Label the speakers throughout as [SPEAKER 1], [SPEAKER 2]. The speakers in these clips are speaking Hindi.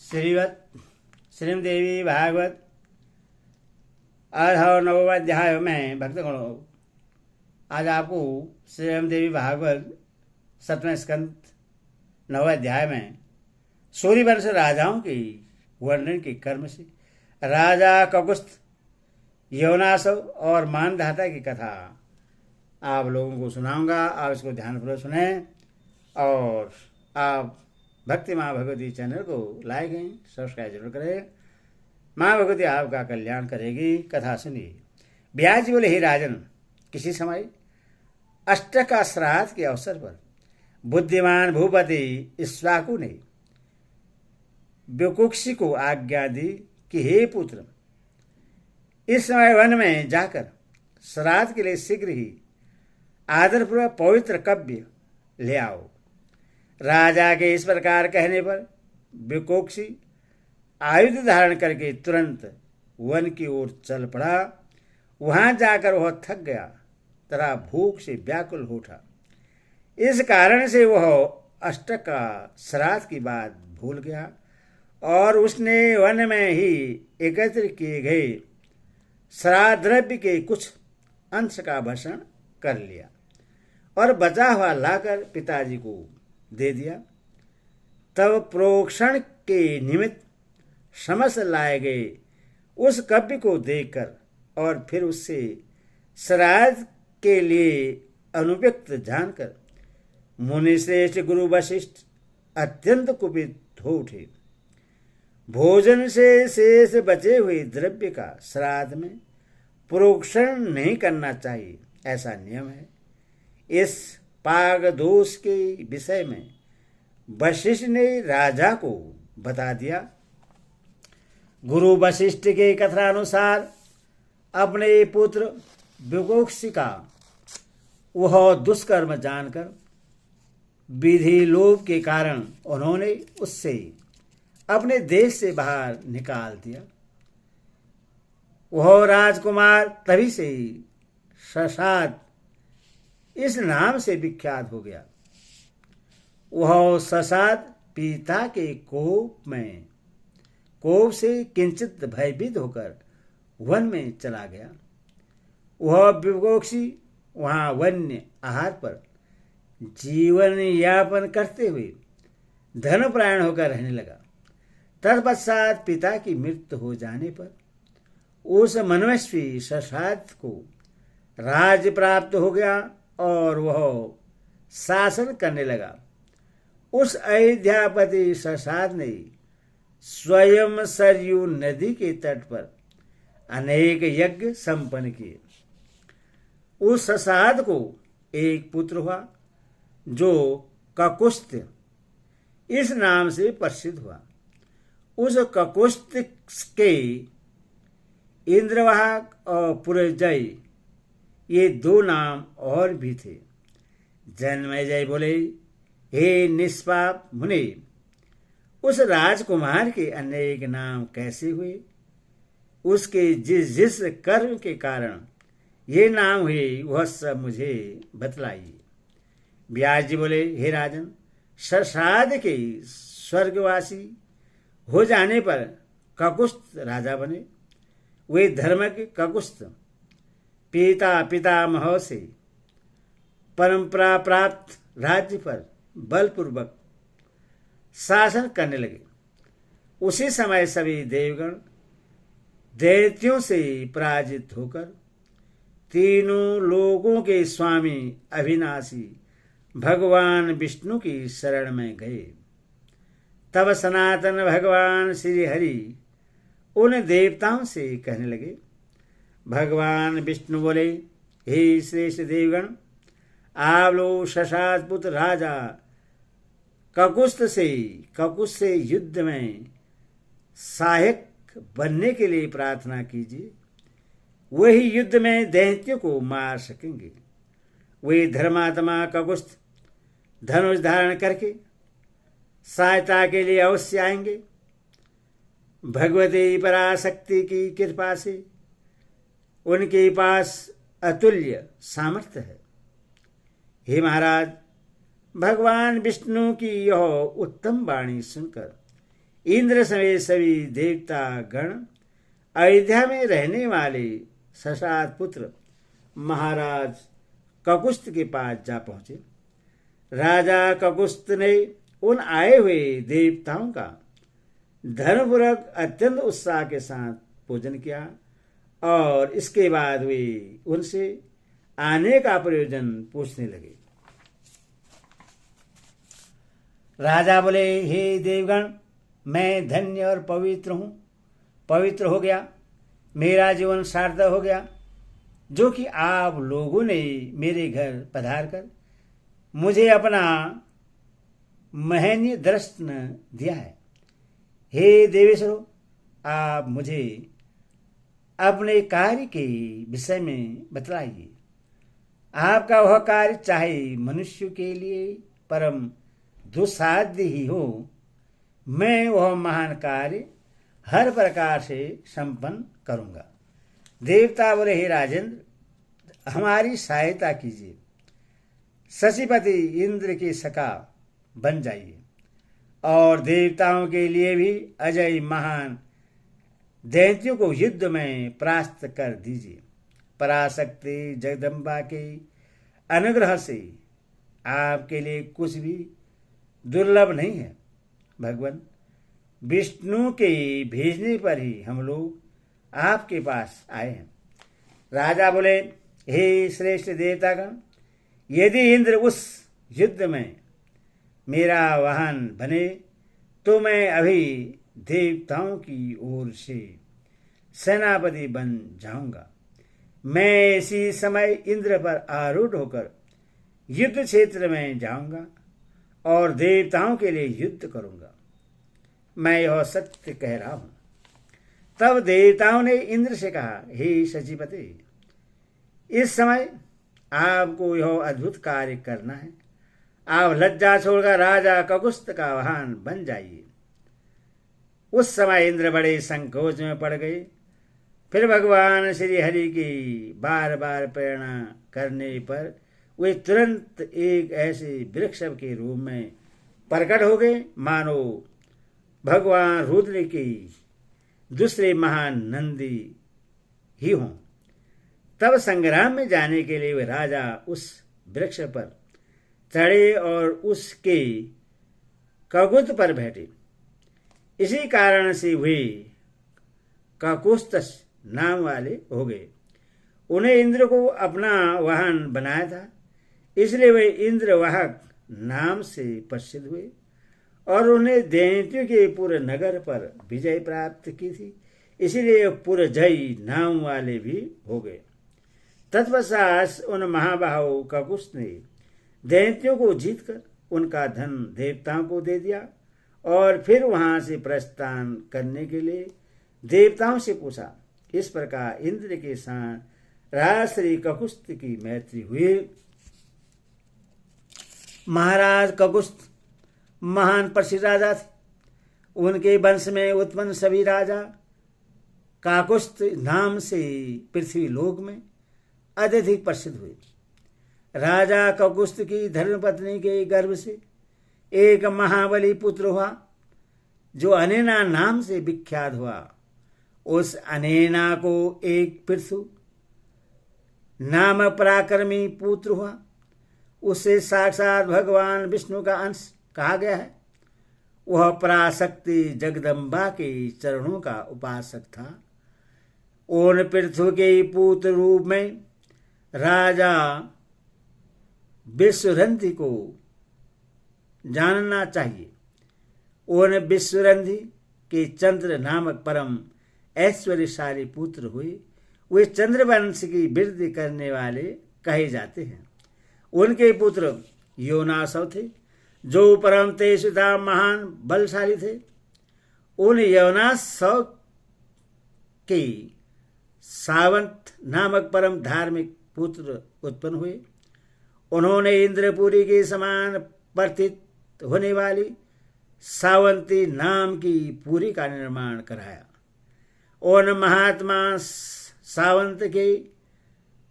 [SPEAKER 1] श्रीमदेवी भागवत 9वां अध्याय में भक्तगणों, आज आपको श्रीमदेवी भागवत 7वें स्कंद 9वें अध्याय में सूर्यवंश राजाओं की वर्णन के कर्म से राजा ककुस्थ, यवनासव और मानधाता की कथा आप लोगों को सुनाऊंगा। आप इसको ध्यानपूर्वक सुने और आप भक्ति माँ भगवती चैनल को लाइक एंड सब्सक्राइब जरूर करें। माँ भगवती आपका कल्याण करेगी। कथा सुनिए। ब्यास जी बोले, हे राजन, किसी समय अष्टक का श्राद्ध के अवसर पर बुद्धिमान भूपति इक्ष्वाकु ने विकुक्षी को आज्ञा दी कि हे पुत्र, इस समय वन में जाकर श्राद्ध के लिए शीघ्र ही आदरपूर्वक पवित्र कव्य ले आओ। राजा के इस प्रकार कहने पर विकोक्षी आयुध धारण करके तुरंत वन की ओर चल पड़ा। वहां जाकर वह थक गया तथा भूख से व्याकुल हो उठा। इस कारण से वह अष्टक का श्राद्ध की बात भूल गया और उसने वन में ही एकत्र किए गए श्राद्ध द्रव्य के कुछ अंश का भक्षण कर लिया और बचा हुआ लाकर पिताजी को दे दिया। तब प्रोक्षण के निमित्त समस्त लाए गए उस कव्य को देखकर और फिर उससे श्राद्ध के लिए अनुपयुक्त जानकर मुनिश्रेष्ठ गुरु वशिष्ठ अत्यंत कुपित हो उठे। भोजन से शेष बचे हुए द्रव्य का श्राद्ध में प्रोक्षण नहीं करना चाहिए, ऐसा नियम है। इस पाग दोष के विषय में वशिष्ठ ने राजा को बता दिया। गुरु वशिष्ठ के कथनानुसार अपने पुत्र विकोक्षी का वह दुष्कर्म जानकर विधि लोभ के कारण उन्होंने उससे अपने देश से बाहर निकाल दिया। वह राजकुमार तभी से ही ससाद इस नाम से विख्यात हो गया। वह ससाद पिता के कोप से किंचित भयभीत होकर वन में चला गया। वह विकोक्षी वहां वन्य आहार पर जीवन यापन करते हुए धर्मपरायण होकर रहने लगा। तत्पश्चात पिता की मृत्यु हो जाने पर उस मनस्वी ससाद को राज्य प्राप्त हो गया और वह शासन करने लगा। उस अयोध्यापति ससाद ने स्वयं सरयू नदी के तट पर अनेक यज्ञ संपन्न किए। उस ससाद को एक पुत्र हुआ जो ककुस्थ इस नाम से प्रसिद्ध हुआ। उस ककुस्थ के इंद्रवाहक और पुरजय ये दो नाम और भी थे। जन्मेजय बोले, हे निष्पाप मुनि, उस राजकुमार के अनेक नाम कैसे हुए? उसके जिस जिस कर्म के कारण ये नाम हुए वह सब मुझे बतलाइए। व्यास जी बोले, हे राजन, ससाद के स्वर्गवासी हो जाने पर ककुस्थ राजा बने। वे धर्मज्ञ ककुस्थ पितामह से परंपरा प्राप्त राज्य पर बलपूर्वक शासन करने लगे। उसी समय सभी देवगण दैत्यों से पराजित होकर तीनों लोगों के स्वामी अविनाशी भगवान विष्णु की शरण में गए। तब सनातन भगवान श्री हरि उन देवताओं से कहने लगे। भगवान विष्णु बोले, हे श्रेष्ठ देवगण, आप लोग ससाद पुत्र राजा ककुस्थ से युद्ध में सहायक बनने के लिए प्रार्थना कीजिए। वही युद्ध में दैत्यों को मार सकेंगे। वे धर्मात्मा ककुस्थ धनुष धारण करके सहायता के लिए अवश्य आएंगे। भगवती पराशक्ति की कृपा से उनके पास अतुल्य सामर्थ्य है। हे महाराज, भगवान विष्णु की यह उत्तम वाणी सुनकर इंद्र समेत सभी देवता गण अयोध्या में रहने वाले ससात पुत्र महाराज ककुस्त के पास जा पहुंचे। राजा ककुस्त ने उन आए हुए देवताओं का धर्मपूर्वक अत्यंत उत्साह के साथ पूजन किया और इसके बाद वे उनसे आने का प्रयोजन पूछने लगे। राजा बोले, हे देवगण, मैं धन्य और पवित्र हो गया, मेरा जीवन सार्थक हो गया, जो कि आप लोगों ने मेरे घर पधार कर मुझे अपना महनीय दर्शन दिया है। हे देवेश्वरों, आप मुझे अपने कार्य के विषय में बतलाइए। आपका वह कार्य चाहे मनुष्य के लिए परम दुस्साध्य ही हो, मैं वह महान कार्य हर प्रकार से संपन्न करूंगा। देवता बोले, हे राजेंद्र, हमारी सहायता कीजिए, शशिपति इंद्र के सखा बन जाइए और देवताओं के लिए भी अजय महान दैत्यों को युद्ध में परास्त कर दीजिए। पराशक्ति जगदम्बा के अनुग्रह से आपके लिए कुछ भी दुर्लभ नहीं है। भगवान विष्णु के भेजने पर ही हम लोग आपके पास आए हैं। राजा बोले, हे श्रेष्ठ देवतागण, यदि इंद्र उस युद्ध में मेरा वाहन बने तो मैं अभी देवताओं की ओर से सेनापति बन जाऊंगा। मैं इसी समय इंद्र पर आरूढ़ होकर युद्ध क्षेत्र में जाऊंगा और देवताओं के लिए युद्ध करूंगा। मैं यह सत्य कह रहा हूं। तब देवताओं ने इंद्र से कहा, हे शचीपति, इस समय आपको यह अद्भुत कार्य करना है। आप लज्जा छोड़कर राजा ककुस्त का वाहन बन जाइए। उस समय इंद्र बड़े संकोच में पड़ गए। फिर भगवान श्री हरि की बार बार प्रेरणा करने पर वे तुरंत एक ऐसे वृक्ष के रूप में प्रकट हो गए मानो भगवान रुद्र के दूसरे महान नंदी ही हों। तब संग्राम में जाने के लिए वे राजा उस वृक्ष पर चढ़े और उसके ककुत पर बैठे। इसी कारण से वे काकुस्तस नाम वाले हो गए। उन्हें इंद्र को अपना वाहन बनाया था, इसलिए वे इंद्रवाहक नाम से प्रसिद्ध हुए और उन्हें दैत्यों के पूरे नगर पर विजय प्राप्त की थी, इसलिए पुरजयी नाम वाले भी हो गए। तत्पश्चात उन महाबाहु ककुस्त ने दैत्यों को जीतकर उनका धन देवताओं को दे दिया और फिर वहां से प्रस्थान करने के लिए देवताओं से पूछा। इस प्रकार इंद्र के साथ राजश्री ककुस्त की मैत्री हुई। महाराज ककुस्त महान प्रसिद्ध राजा थे। उनके वंश में उत्पन्न सभी राजा काकुस्त नाम से पृथ्वी लोक में अत्यधिक प्रसिद्ध हुए। राजा ककुस्त की धर्मपत्नी के गर्भ से एक महाबली पुत्र हुआ जो अनेना नाम से विख्यात हुआ। उस अनेना को एक पृथु नाम पराक्रमी पुत्र हुआ। उसे साक्षात भगवान विष्णु का अंश कहा गया है। वह पराशक्ति जगदम्बा के चरणों का उपासक था। उन पृथु के पुत्र रूप में राजा विश्वरंधी को जानना चाहिए। उन विश्वरंधी के चंद्र नामक परम ऐश्वर्यशाली पुत्र हुए। वे चंद्रवंश की वृद्धि करने वाले कहे जाते हैं। उनके पुत्र योनासव थे जो परम तेजस्वी महान बलशाली थे। उन योनासव के सावंत नामक परम धार्मिक पुत्र उत्पन्न हुए। उन्होंने इंद्रपुरी के समान प्रतीत होने वाली सावंती नाम की पुरी का निर्माण कराया। उन महात्मा सावंत के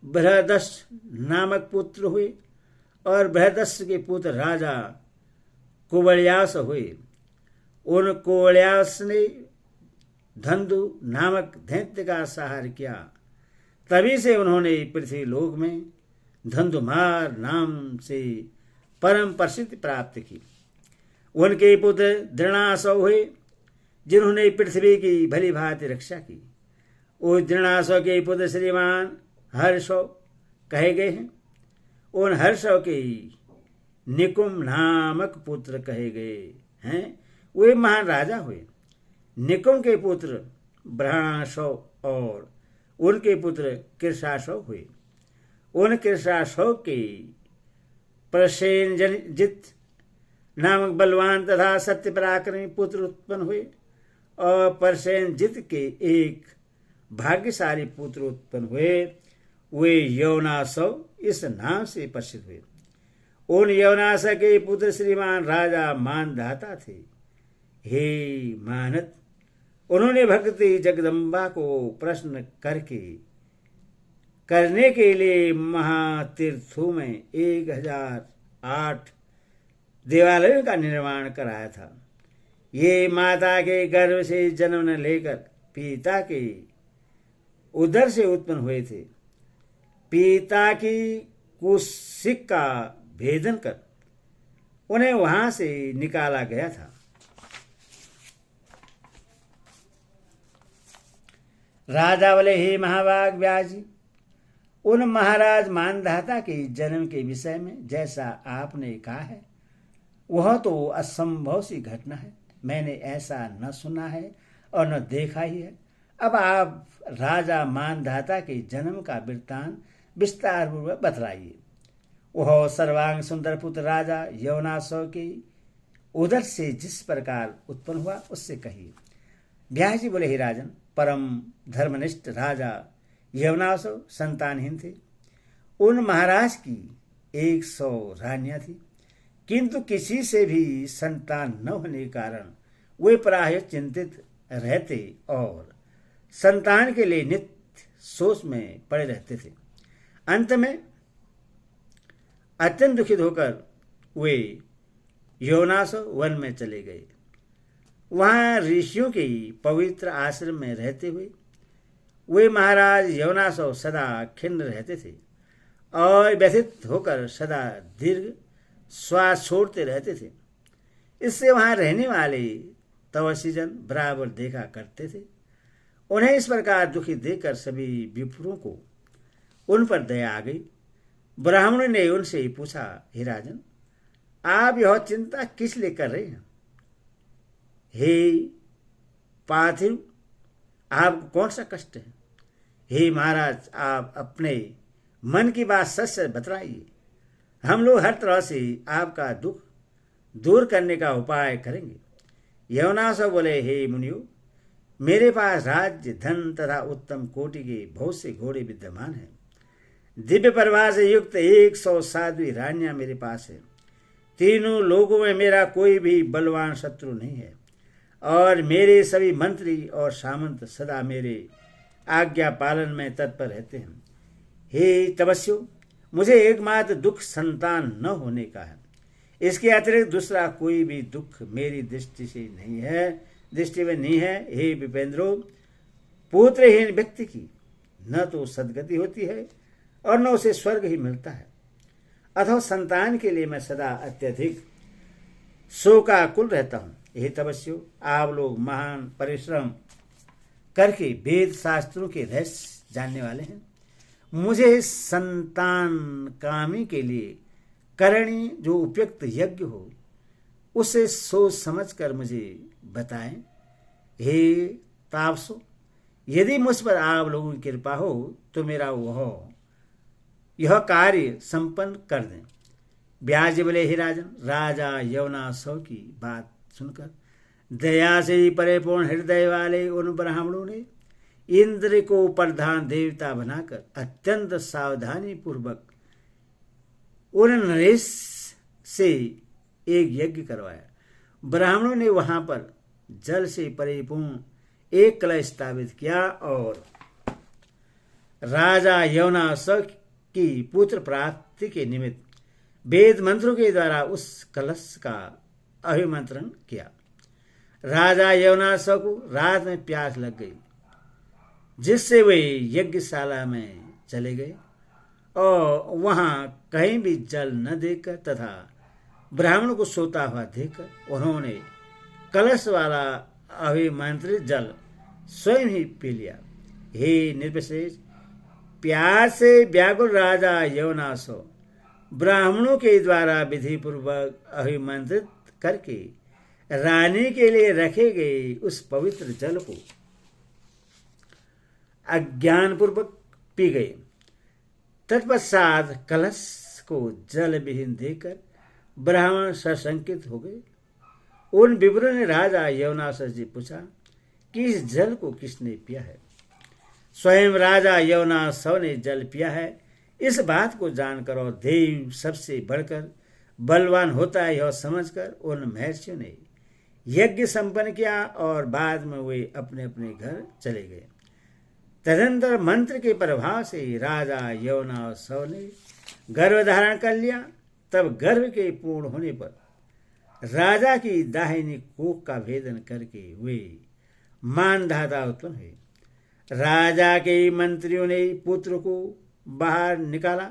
[SPEAKER 1] बृहदस्थ नामक पुत्र हुए और बृहदस्थ के पुत्र राजा कुबल्यास हुए। उन कोल्यास ने धंधु नामक दैत्य का सहार किया। तभी से उन्होंने पृथ्वी लोक में धंधुमार नाम से परम प्रसिद्धि प्राप्त की। उनके पुत्र दृणासव हुए, जिन्होंने पृथ्वी की भली भांति रक्षा की। उस दृणासव के पुत्र श्रीमान हर्षव कहे गए हैं। उन हर्षव के निकुम नामक पुत्र कहे गए हैं। वे महान राजा हुए। निकुम के पुत्र ब्रहणासव और उनके पुत्र कृशासव हुए। उन कृशासव के प्रसेनजित नामक बलवान तथा सत्य पराक्रमी पुत्र उत्पन्न हुए और प्रसेनजित के एक भाग्यशाली पुत्र उत्पन्न हुए। वे यवनासव इस नाम से प्रसिद्ध हुए। उन यवनास के पुत्र श्रीमान राजा मानधाता थे। हे मानत, उन्होंने भक्ति जगदम्बा को प्रश्न करने के लिए महातीर्थों में 1008 देवालयों का निर्माण कराया था। ये माता के गर्भ से जन्म न लेकर पिता के उदर से उत्पन्न हुए थे। पिता की कुशिक का भेदन कर उन्हें वहां से निकाला गया था। राजा बोले, हे महाभाग व्यास जी, उन महाराज मानधाता के जन्म के विषय में जैसा आपने कहा है वह तो असंभव सी घटना है। मैंने ऐसा न सुना है और न देखा ही है। अब आप राजा मानधाता के जन्म का वृत्तांत विस्तार पूर्वक बतलाइए। वह सर्वांग सुंदर पुत्र राजा यवनासव के उदर से जिस प्रकार उत्पन्न हुआ उससे कहिए। व्यास जी बोले, हे राजन, परम धर्मनिष्ठ राजा यवनासव संतानहीन थे। उन महाराज की 100 रानियां थी, किंतु किसी से भी संतान न होने के कारण वे प्राय चिंतित रहते और संतान के लिए नित्य सोच में पड़े रहते थे। अंत में अत्यंत दुखित होकर वे यवनासव वन में चले गए। वहां ऋषियों के पवित्र आश्रम में रहते हुए वे महाराज यवनासव सदा खिन्न रहते थे और व्यथित होकर सदा दीर्घ श्वास छोड़ते रहते थे। इससे वहां रहने वाले तपस्वीजन बराबर देखा करते थे। उन्हें इस प्रकार दुखी देखकर सभी विप्रों को उन पर दया आ गई। ब्राह्मणों ने उनसे पूछा, हे राजन, आप यह चिंता किस लिए कर रहे हैं? हे पार्थिव, आपको कौन सा कष्ट है? हे महाराज, आप अपने मन की बात सच से बतलाइए। हम लोग हर तरह से आपका दुख दूर करने का उपाय करेंगे। यवनासव बोले, हे मुनियो, मेरे पास राज्य, धन तथा उत्तम कोटि के बहुत से घोड़े विद्यमान हैं। दिव्य प्रभा से युक्त 107 रानियां मेरे पास है। तीनों लोगों में मेरा कोई भी बलवान शत्रु नहीं है और मेरे सभी मंत्री और सामंत सदा मेरे आज्ञा पालन में तत्पर रहते हैं। हे तपस्वियों, मुझे एकमात्र दुख संतान न होने का है। इसके अतिरिक्त दूसरा कोई भी दुख मेरी दृष्टि में नहीं है। हे विपेंद्रो, पुत्रहीन व्यक्ति की न तो सदगति होती है और न उसे स्वर्ग ही मिलता है। अथवा संतान के लिए मैं सदा अत्यधिक शोकाकुल रहता हूँ। हे तपस्वियों, आप लोग महान परिश्रम करके वेद शास्त्रों के रहस्य जानने वाले हैं। मुझे संतान कामी के लिए करणी जो उपयुक्त यज्ञ हो उसे सोच समझ कर मुझे बताएं। हे तापसो, यदि मुझ पर आप लोगों की कृपा हो तो मेरा यह कार्य संपन्न कर दें। व्यास जी बोले, हे राजन, राजा यवनासव की बात सुनकर दया से ही परिपूर्ण हृदय वाले उन ब्राह्मणों ने इंद्र को प्रधान देवता बनाकर अत्यंत सावधानी पूर्वक उन नरेश से एक यज्ञ करवाया। ब्राह्मणों ने वहां पर जल से परिपूर्ण एक कलश स्थापित किया और राजा यवनासव की पुत्र प्राप्ति के निमित्त वेद मंत्रों के द्वारा उस कलश का अभिमंत्रण किया। राजा यवनासव को रात में प्यास लग गई, जिससे वे यज्ञशाला में चले गए और वहां कहीं भी जल न देखकर तथा ब्राह्मण को सोता हुआ देखकर उन्होंने कलश वाला अभिमंत्रित जल स्वयं ही पी लिया। हे निर्विशेष, प्यास से व्याकुल राजा यवनासव ब्राह्मणों के द्वारा विधि पूर्वक अभिमंत्रित करके रानी के लिए रखे गए उस पवित्र जल को अज्ञान पूर्वक पी गए। तत्पश्चात कलश को जल विहीन देकर ब्राह्मण सशंकित हो गए। उन विप्रों ने राजा यवनासव से पूछा कि इस जल को किसने पिया है। स्वयं राजा यवनासव ने जल पिया है। इस बात को जानकर और देव सबसे बढ़कर बलवान होता है यह समझकर उन महर्षियों ने यज्ञ संपन्न किया और बाद में वे अपने अपने घर चले गए। तदंतर मंत्र के प्रभाव से राजा यवनासव ने गर्भ धारण कर लिया। तब गर्भ के पूर्ण होने पर राजा की दाहिनी कोख का भेदन करके वे मानधाता उत्पन्न हुए। राजा के मंत्रियों ने पुत्र को बाहर निकाला।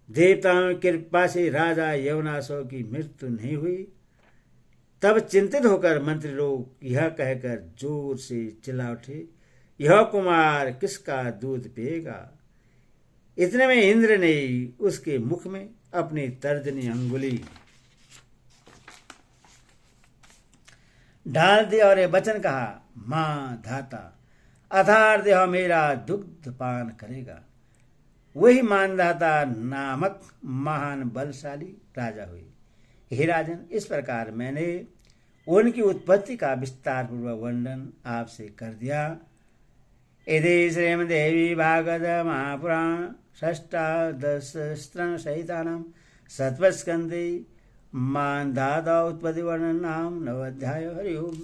[SPEAKER 1] देवताओं की कृपा से राजा यवनासव की मृत्यु नहीं हुई। तब चिंतित होकर मंत्री लोग यह कहकर जोर से चिल्ला उठे, यह कुमार किसका दूध पिएगा। इतने में इंद्र ने उसके मुख में अपनी तर्जनी अंगुली डाल दी और ये वचन कहा, मां धाता अथार्थ यह मेरा दुग्ध पान करेगा। वही मानधाता नामक महान बलशाली राजा हुए। हे राजन, इस प्रकार मैंने उनकी उत्पत्ति का विस्तार पूर्वक वर्णन आपसे कर दिया। यदि श्रीमद्देवी भागवत महापुराण षष्ठादशस्त्रं सहितानां सत्वस्कन्धे मानधाता उत्पत्ति वर्णन नाम 9 अध्याय। हरि ओम।